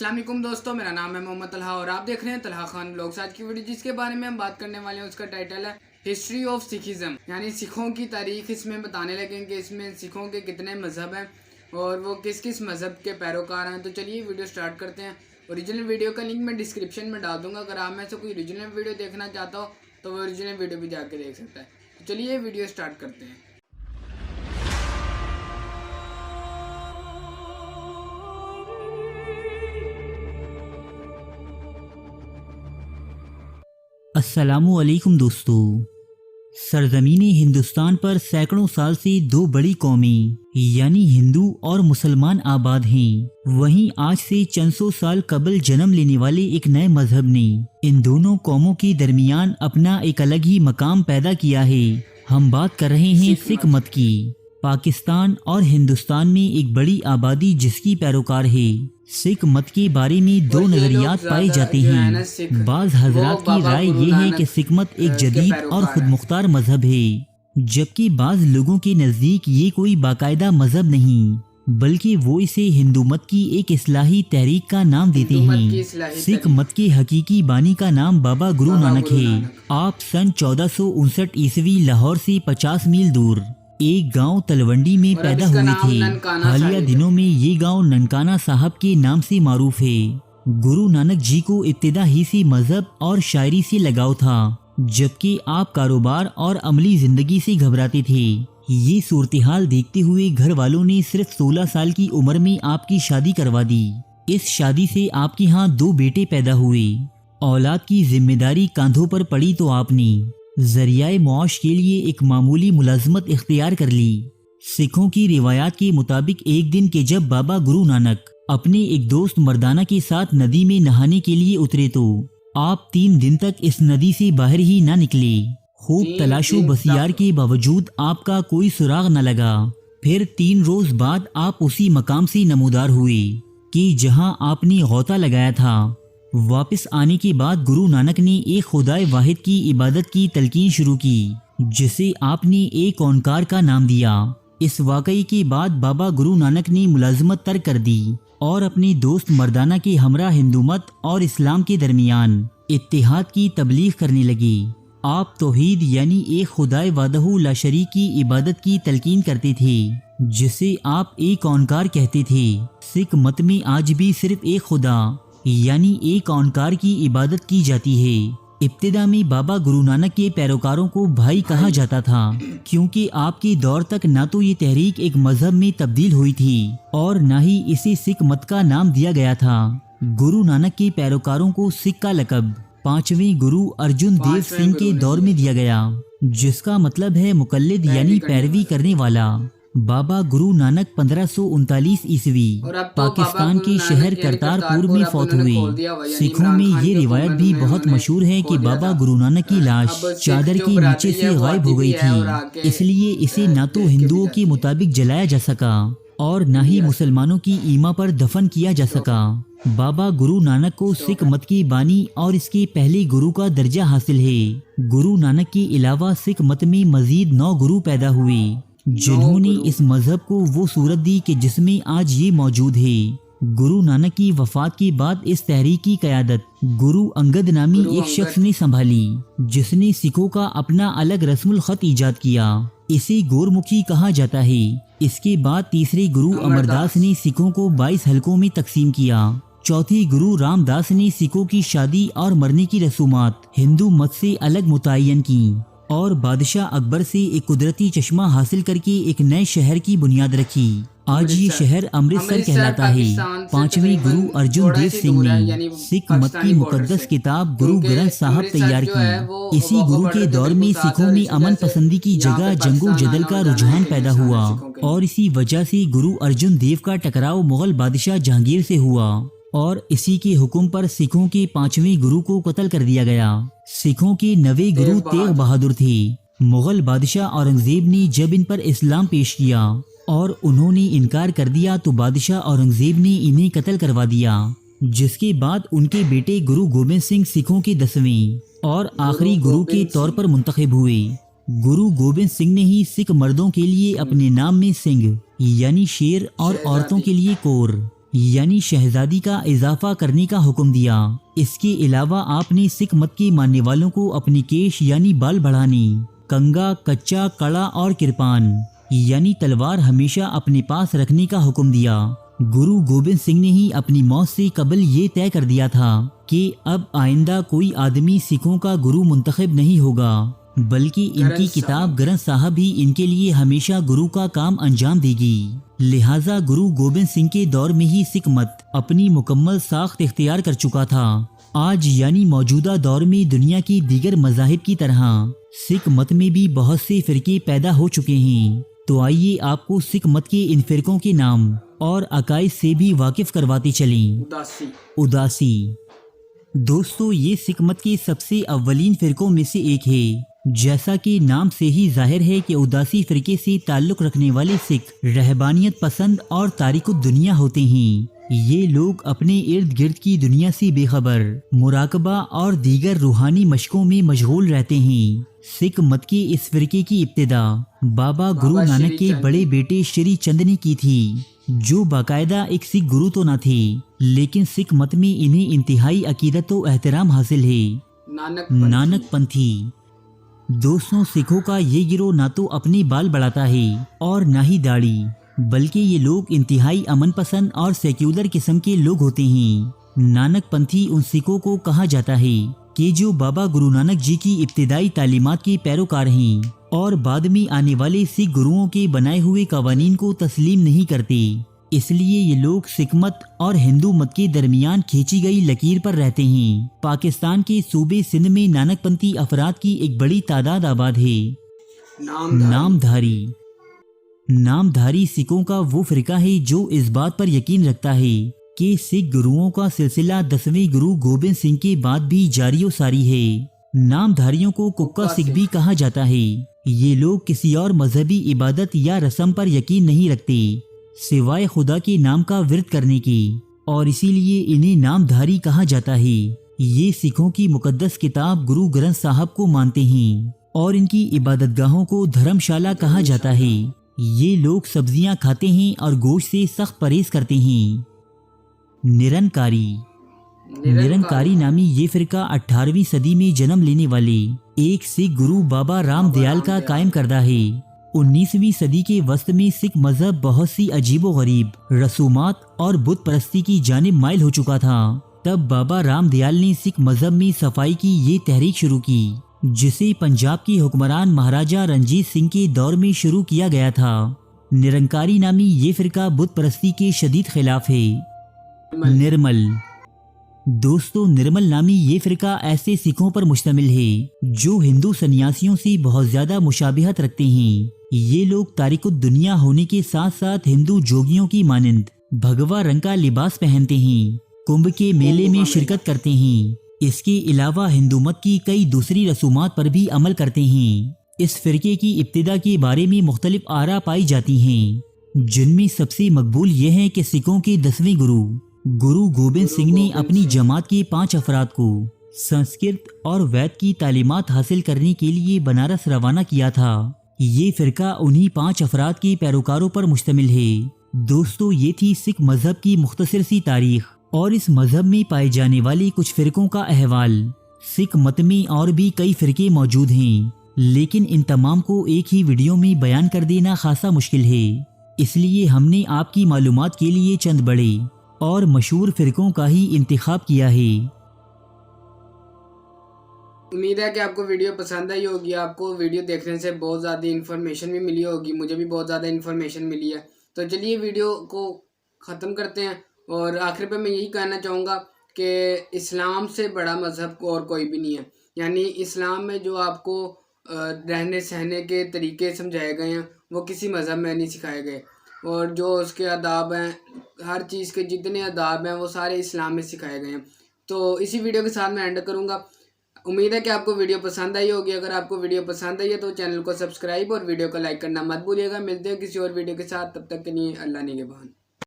السلام علیکم دوستو، میرا نام ہے محمد طلحہ اور آپ دیکھ رہے ہیں طلحہ خان بلاگز۔ آج کی ویڈیو جس کے بارے میں ہم بات کرنے والے ہیں اس کا ٹائٹل ہے ہسٹری آف سکھزم، یعنی سکھوں کی تاریخ۔ اس میں بتانے لگیں کہ اس میں سکھوں کے کتنے مذہب ہیں اور وہ کس کس مذہب کے پیروکار ہیں۔ تو چلیے ویڈیو سٹارٹ کرتے ہیں۔ اوریجنل ویڈیو کا لنک میں ڈسکرپشن میں ڈال دوں گا، اگر آپ میں سے کوئی اوریجنل ویڈیو دیکھنا چاہتا ہو تو وہ اوریجنل ویڈیو بھی جا کے دیکھ سکتا ہے۔ تو چلیے ویڈیو سٹارٹ کرتے ہیں۔ السلام علیکم دوستو۔ سرزمین ہندوستان پر سینکڑوں سال سے دو بڑی قومیں یعنی ہندو اور مسلمان آباد ہیں، وہیں آج سے چند سو سال قبل جنم لینے والے ایک نئے مذہب نے ان دونوں قوموں کے درمیان اپنا ایک الگ ہی مقام پیدا کیا ہے۔ ہم بات کر رہے ہیں سکھ مت کی۔ پاکستان اور ہندوستان میں ایک بڑی آبادی جس کی پیروکار ہے۔ سکھ مت کے بارے میں دو نظریات پائے جاتے ہیں۔ بعض حضرات کی رائے یہ ہے کہ سکھ مت ایک جدید اور خود مختار مذہب ہے، جبکہ بعض لوگوں کے نزدیک یہ کوئی باقاعدہ مذہب نہیں بلکہ وہ اسے ہندو مت کی ایک اصلاحی تحریک کا نام دیتے ہیں۔ سکھ مت کے حقیقی بانی کا نام بابا گرو نانک ہے۔ آپ سن 1459 عیسوی لاہور سے 50 میل دور ایک گاؤں تلونڈی میں پیدا ہوئے تھے۔ حالیہ دنوں میں یہ گاؤں ننکانہ صاحب کے نام سے معروف ہے۔ گرو نانک جی کو ابتدا ہی سے مذہب اور شاعری سے لگاؤ تھا، جبکہ آپ کاروبار اور عملی زندگی سے گھبراتے تھے۔ یہ صورتحال دیکھتے ہوئے گھر والوں نے صرف 16 سال کی عمر میں آپ کی شادی کروا دی۔ اس شادی سے آپ کے ہاں دو بیٹے پیدا ہوئے۔ اولاد کی ذمہ داری کاندھوں پر پڑی تو آپ نے ذریعہ معاش کے لیے ایک معمولی ملازمت اختیار کر لی۔ سکھوں کی روایات کے مطابق ایک دن کے جب بابا گرو نانک اپنے ایک دوست مردانہ کے ساتھ ندی میں نہانے کے لیے اترے تو آپ 3 دن تک اس ندی سے باہر ہی نہ نکلے۔ خوب تلاش و بسیار کے باوجود آپ کا کوئی سراغ نہ لگا۔ پھر 3 روز بعد آپ اسی مقام سے نمودار ہوئے کہ جہاں آپ نے غوطہ لگایا تھا۔ واپس آنے کے بعد گرو نانک نے ایک خدائے واحد کی عبادت کی تلقین شروع کی، جسے آپ نے ایک اونکار کا نام دیا۔ اس واقعے کے بعد بابا گرو نانک نے ملازمت ترک کر دی اور اپنے دوست مردانہ کے ہمراہ ہندو مت اور اسلام کے درمیان اتحاد کی تبلیغ کرنے لگے۔ آپ توحید یعنی ایک خدائے وحدہ لا شریک کی عبادت کی تلقین کرتے تھے، جسے آپ ایک اونکار کہتے تھے۔ سکھ مت میں آج بھی صرف ایک خدا یعنی ایک اونکار کی عبادت کی جاتی ہے۔ ابتدا میں بابا گرو نانک کے پیروکاروں کو بھائی کہا جاتا تھا، کیونکہ آپ کے دور تک نہ تو یہ تحریک ایک مذہب میں تبدیل ہوئی تھی اور نہ ہی اسے سکھ مت کا نام دیا گیا تھا۔ گرو نانک کے پیروکاروں کو سکھ کا لقب 5ویں گرو ارجن دیو سنگھ کے دور میں دیا گیا، جس کا مطلب ہے مقلد یعنی پیروی کرنے والا۔ بابا گرو نانک 1539 عیسوی پاکستان کے شہر کرتارپور میں فوت ہوئے۔ سکھوں میں یہ روایت بھی بہت مشہور ہے کہ بابا گرو نانک کی لاش چادر کے نیچے سے غائب ہو گئی تھی، اس لیے اسے نہ تو ہندوؤں کے مطابق جلایا جا سکا اور نہ ہی مسلمانوں کی ایما پر دفن کیا جا سکا۔ بابا گرو نانک کو سکھ مت کی بانی اور اس کے پہلے گرو کا درجہ حاصل ہے۔ گرو نانک کے علاوہ سکھ مت میں مزید 9 گرو پیدا ہوئے، جنہوں نے اس مذہب کو وہ صورت دی کہ جس میں آج یہ موجود ہے۔ گرو نانک کی وفات کے بعد اس تحریک کی قیادت گرو انگد نامی ایک شخص نے سنبھالی، جس نے سکھوں کا اپنا الگ رسم الخط ایجاد کیا۔ اسے گورمکھی کہا جاتا ہے۔ اس کے بعد تیسرے گرو امر داس نے سکھوں کو 22 حلقوں میں تقسیم کیا۔ چوتھے گرو رام داس نے سکھوں کی شادی اور مرنے کی رسومات ہندو مت سے الگ متعین کی اور بادشاہ اکبر سے ایک قدرتی چشمہ حاصل کر کے ایک نئے شہر کی بنیاد رکھی۔ آج یہ شہر امرتسر کہلاتا ہے۔ 5ویں گرو ارجن دیو سنگھ نے سکھ مت کی مقدس کتاب گرو گرنتھ صاحب تیار کی۔ اسی گرو کے دور میں سکھوں میں امن پسندی کی جگہ جنگ و جدل کا رجحان پیدا ہوا اور اسی وجہ سے گرو ارجن دیو کا ٹکراؤ مغل بادشاہ جہانگیر سے ہوا اور اسی کے حکم پر سکھوں کے 5ویں گرو کو قتل کر دیا گیا۔ سکھوں کے 9ویں گرو تیغ بہادر تھے۔ مغل بادشاہ اورنگزیب نے جب ان پر اسلام پیش کیا اور انہوں نے انکار کر دیا تو بادشاہ اورنگزیب نے انہیں قتل کروا دیا، جس کے بعد ان کے بیٹے گرو گوبند سنگھ سکھوں کے 10ویں اور آخری گرو کے طور پر منتخب ہوئے۔ گرو گوبند سنگھ نے ہی سکھ مردوں کے لیے اپنے نام میں سنگھ یعنی شیر اور عورتوں کے لیے کور यानी शहजादी का इजाफा करने का हुक्म दिया। इसके अलावा आपने सिख मत के मानने वालों को अपनी केश यानी बाल बढ़ाने, कंगा, कच्चा, कड़ा और किरपान यानी तलवार हमेशा अपने पास रखने का हुक्म दिया। गुरु गोबिंद सिंह ने ही अपनी मौत से कबल ये तय कर दिया था कि अब आइंदा कोई आदमी सिखों का गुरु मुंतखब नहीं होगा, बल्कि इनकी किताब ग्रंथ साहब ही इनके लिए हमेशा गुरु का काम अंजाम देगी। लिहाजा गुरु गोबिंद सिंह के दौर में ही सिख मत अपनी मुकम्मल साख्त इख्तियार कर चुका था। आज यानी मौजूदा दौर में दुनिया की दीगर मज़ाहिब की तरह सिख मत में भी बहुत से फ़िरके पैदा हो चुके हैं। तो आइए आपको सिख मत के इन फ़िरकों के नाम और अकाइद से भी वाकिफ करवाते चलें। उदासी दोस्तों, ये सिख मत के सबसे अव्वलीन फ़िरकों में से एक है। जैसा कि नाम से ही जाहिर है कि उदासी फ़िरके से ताल्लुक़ रखने वाले सिख रहबानियत पसंद और तारिकुद दुनिया होते हैं। ये लोग अपने इर्द गिर्द की दुनिया से बेखबर, मुराकबा और दीगर रूहानी मशकों में मशगूल रहते हैं। सिख मत के इस फ़िरके की इब्तिदा बाबा गुरु नानक के बड़े बेटे श्री चंद ने की थी, जो बाकायदा एक सिख गुरु तो न थे, लेकिन सिख मत में इन्हें इंतहाई अकीदत व एहतराम हासिल है। नानक पंथी दोस्तों, सिखों का ये गिरोह ना तो अपने बाल बढ़ाता है और ना ही दाढ़ी, बल्कि ये लोग इंतहाई अमन पसंद और सेक्युलर किस्म के लोग होते हैं। नानक पंथी उन सिखों को कहा जाता है कि जो बाबा गुरु नानक जी की इब्तिदाई तालीमात के पैरोकार हैं और बाद में आने वाले सिख गुरुओं के बनाए हुए कवानीन को तस्लीम नहीं करते। इसलिए ये लोग सिख मत और हिंदू मत के दरमियान खींची गई लकीर पर रहते हैं। पाकिस्तान के सूबे सिंध में नानकपंथी अफराद की एक बड़ी तादाद आबाद है। नामधारी सिखों का वो फ़िरका है जो इस बात पर यकीन रखता है कि सिख गुरुओं का सिलसिला 10वें गुरु गोबिंद सिंह के बाद भी जारी व सारी है। नामधारियों को कुक्का सिख भी कहा जाता है। ये लोग किसी और मजहबी इबादत या रस्म पर यकीन नहीं रखते सिवाय खुदा के नाम का विर्द करने की, और इसीलिए इन्हें नामधारी कहा जाता है। ये सिखों की मुकद्दस किताब गुरु ग्रंथ साहब को मानते हैं और इनकी इबादतगाहों को धर्मशाला कहा जाता है। ये लोग सब्जियां खाते हैं और गोश्त से सख्त परहेज करते हैं। निरंकारी नामी ये फ़िरका 18वीं सदी में जन्म लेने वाले एक सिख गुरु बाबा राम दयाल का कायम करदा है। 19वीं सदी के वस्त में सिख मजहब बहुत सी अजीबो गरीब रसूमात और बुत परस्ती की जानिब माइल हो चुका था। तब बाबा राम दयाल ने सिख मजहब में सफाई की ये तहरीक शुरू की, जिसे पंजाब के हुक्मरान महाराजा रंजीत सिंह के दौर में शुरू किया गया था। निरंकारी नामी ये फ़िरका बुत परस्ती के शदीद खिलाफ है। निर्मल दोस्तों, निर्मल नामी ये फ़िरका ऐसे सिखों पर मुश्तमिल है जो हिंदू सन्यासियों से बहुत ज़्यादा मुशाबिहत रखते हैं। ये लोग तारिकुद दुनिया होने के साथ साथ हिंदू जोगियों की मानंद भगवा रंग का लिबास पहनते हैं, कुंभ के मेले में शिरकत करते हैं। इसके अलावा हिंदू मत की कई दूसरी रसूमात पर भी अमल करते हैं। इस फ़िरके की इब्तिदा के बारे में मुख्तलिफ आरा पाई जाती हैं, जिनमें सबसे मकबूल ये है कि सिखों के 10वें गुरु गोबिंद सिंह ने अपनी जमात के 5 अफराद को संस्कृत और वैद की तालीमात हासिल करने के लिए बनारस रवाना किया था। ये फ़िरका उन्हीं 5 अफराद के पैरोकारों पर मुश्तमिल है। दोस्तों, ये थी सिख मजहब की मुख्तसर सी तारीख और इस मजहब में पाए जाने वाले कुछ फ़िरकों का अहवाल। सिख मत में और भी कई फ़िरके मौजूद हैं, लेकिन इन तमाम को एक ही वीडियो में बयान कर देना खासा मुश्किल है। इसलिए हमने आपकी मालूमात के लिए चंद बड़े और मशहूर फ़िरकों का ही इंतखाब किया है। उम्मीद है कि आपको वीडियो पसंद आई होगी। आपको वीडियो देखने से बहुत ज़्यादा इन्फॉर्मेशन भी मिली होगी, मुझे भी बहुत ज़्यादा इन्फॉर्मेशन मिली है। तो चलिए वीडियो को ख़त्म करते हैं और आखिर पे मैं यही कहना चाहूँगा कि इस्लाम से बड़ा मज़हब को और कोई भी नहीं है। यानी इस्लाम में जो आपको रहने सहने के तरीके समझाए गए हैं वो किसी मज़हब में नहीं सिखाए गए, और जो उसके आदाब हैं, हर चीज़ के जितने आदाब हैं वो सारे इस्लाम में सिखाए गए हैं। तो इसी वीडियो के साथ मैं एंड करूँगा। उम्मीद है कि आपको वीडियो पसंद आई होगी। अगर आपको वीडियो पसंद आई है तो चैनल को सब्सक्राइब और वीडियो को लाइक करना मत भूलिएगा। मिलते हैं किसी और वीडियो के साथ, तब तक के लिए अल्लाह निगहबान।